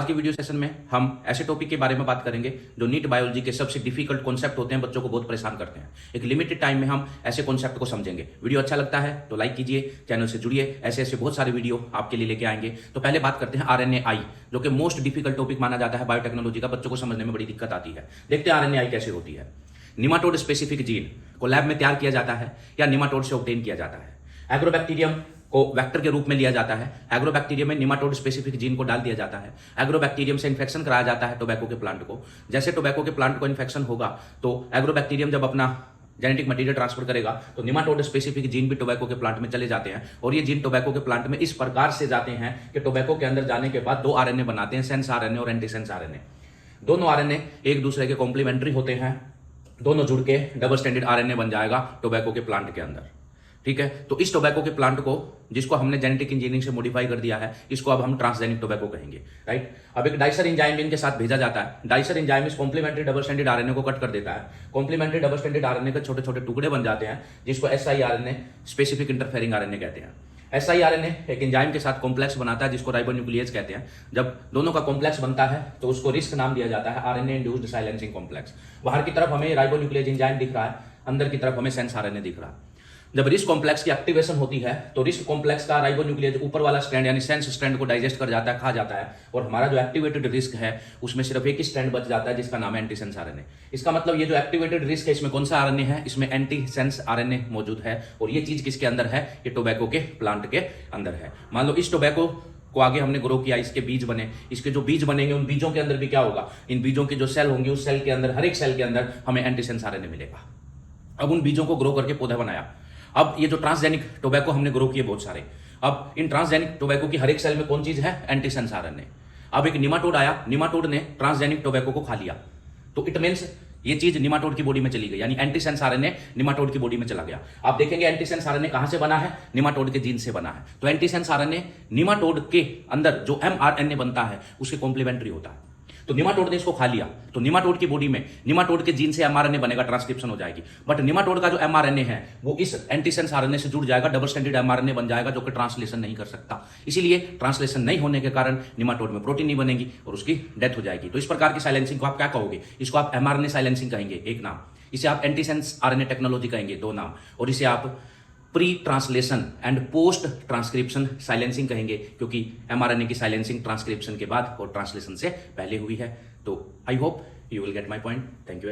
आज की video session में हम ऐसे टॉपिक के बारे में बात करेंगे जो नीट बायोलॉजी के सबसे डिफिकल्ट कॉन्सेप्ट होते हैं, बच्चों को बहुत परेशान करते हैं। एक लिमिटेड टाइम में हम ऐसे कॉन्सेप्ट को समझेंगे। वीडियो अच्छा लगता है तो लाइक कीजिए, चैनल से जुड़िए, ऐसे ऐसे बहुत सारे वीडियो आपके लिए लेके आएंगे। तो पहले बात करते हैं RNAi, जो कि मोस्ट डिफिकल्ट टॉपिक माना जाता है बायोटेक्नोलॉजी का, बच्चों को समझने में बड़ी दिक्कत आती है। देखते हैं RNAi कैसे होती है। निमाटोड स्पेसिफिक जीन को लैब में तैयार किया जाता है या निमाटोड से ऑब्टेन किया जाता है। एग्रोबैक्टीरियम को वेक्टर के रूप में लिया जाता है। एग्रोबैक्टीरियम में निमाटोड स्पेसिफिक जीन को डाल दिया जाता है। एग्रोबैक्टीरियम से इन्फेक्शन कराया जाता है टोबैको के प्लांट को। जैसे टोबैको के प्लांट को इन्फेक्शन होगा तो एग्रोबैक्टीरियम जब अपना जेनेटिक मटेरियल ट्रांसफर करेगा तो निमाटोड स्पेसिफिक जीन भी टोबैको के प्लांट में चले जाते हैं। और ये जीन टोबैको के प्लांट में इस प्रकार से जाते हैं कि टोबैको के अंदर जाने के बाद दो RNA बनाते हैं, सेंस RNA और एंटीसेंस RNA। दोनों RNA एक दूसरे के कॉम्प्लीमेंट्री होते हैं, दोनों जुड़ के डबल स्टैंडर्ड RNA बन जाएगा टोबैको के प्लांट के अंदर। ठीक है, तो इस टोबैको के प्लांट को, जिसको हमने जेनेटिक इंजीनियरिंग से मॉडिफाई कर दिया है, इसको अब हम ट्रांसजेनिक टोबैको कहेंगे। राइट, अब एक डाइसर एंजाइम इनके साथ भेजा जाता है। डाइसर एंजाइम इस कॉम्प्लीमेंट्री डबल स्टैंडर्ड RNA को कट कर देता है। कॉम्प्लीमेंट्री डबल स्टैंडर्ड RNA के छोटे छोटे टुकड़े बन जाते हैं, जिसको siRNA स्पेसिफिक इंटरफेरिंग RNA कहते हैं। siRNA एक एंजाइम के साथ कॉम्प्लेक्स बनाता है, जिसको राइबोन्यूक्लियेज कहते हैं। जब दोनों का कॉम्प्लेक्स बनता है तो उसको रिस्क नाम दिया जाता है, RNA इंड्यूस्ड साइलेंसिंग कॉम्प्लेक्स। बाहर की तरफ हमें राइबोन्यूक्लियेज एंजाइम दिख रहा है, अंदर की तरफ हमें सेंस RNA दिख रहा है। जब रिस्क कॉम्प्लेक्स की एक्टिवेशन होती है तो रिस्क कॉम्प्लेक्स का राइबोन्यूक्लियेज ऊपर वाला स्ट्रैंड यानी सेंस स्ट्रैंड को डाइजेस्ट कर जाता है, खा जाता है, और हमारा जो एक्टिवेटेड रिस्क है उसमें सिर्फ एक ही स्ट्रैंड बच जाता है, जिसका नाम है एंटीसेंस RNA। इसका मतलब ये जो एक्टिवेटेड रिस्क है इसमें कौन सा RNA है? इसमें एंटीसेंस RNA मौजूद है। और ये चीज किसके अंदर है? ये टोबैको के प्लांट के अंदर है। मान लो इस टोबैको को आगे हमने ग्रो किया, इसके बीज बने, इसके जो बीज बनेंगे उन बीजों के अंदर भी क्या होगा? इन बीजों के जो सेल होंगे उस सेल के अंदर, हर एक सेल के अंदर हमें एंटीसेंस RNA मिलेगा। अब उन बीजों को ग्रो करके पौधा बनाया। अब ये जो ट्रांसजेनिक टोबैको हमने ग्रो किए बहुत सारे, अब इन ट्रांसजेनिक टोबैको की हर एक सेल में कौन चीज है? Antisense RNA। अब एक निमाटोड आया, निमाटोड ने ट्रांसजेनिक टोबैको को खा लिया, तो इट मींस ये चीज निमाटोड की बॉडी में चली गई, यानी एंटीसेंस RNA निमाटोड की बॉडी में चला गया। आप देखेंगे एंटीसेंस RNA कहां से बना है? निमाटोड के जीन से बना है। तो एंटीसेंस RNA निमाटोड के अंदर जो mRNA बनता है उसके कॉम्प्लीमेंट्री होता है। तो निमाटोड ने इसको खा लिया, तो निमाटोड की बॉडी में निमाटोड के जीन से mRNA बनेगा, ट्रांसक्रिप्शन हो जाएगी। बट निमाटोड का जो mRNA है वो इस एंटीसेंस RNA से जुड़ जाएगा, डबल स्टैंडर्ड mRNA बन जाएगा, जो कि ट्रांसलेशन नहीं कर सकता। इसीलिए ट्रांसलेशन नहीं होने के कारण निमाटोड में प्रोटीन नहीं बनेगी और उसकी डेथ हो जाएगी। तो इस प्रकार की साइलेंसिंग को आप क्या कहोगे? इसको आप mRNA साइलेंसिंग कहेंगे, एक नाम। इसे आप एंटीसेंस RNA टेक्नोलॉजी कहेंगे, दो नाम। और इसे आप pre translation and post transcription silencing कहेंगे, क्योंकि mRNA की साइलेंसिंग ट्रांसक्रिप्शन के बाद और ट्रांसलेशन से पहले हुई है। तो I hope you will get my point. Thank you.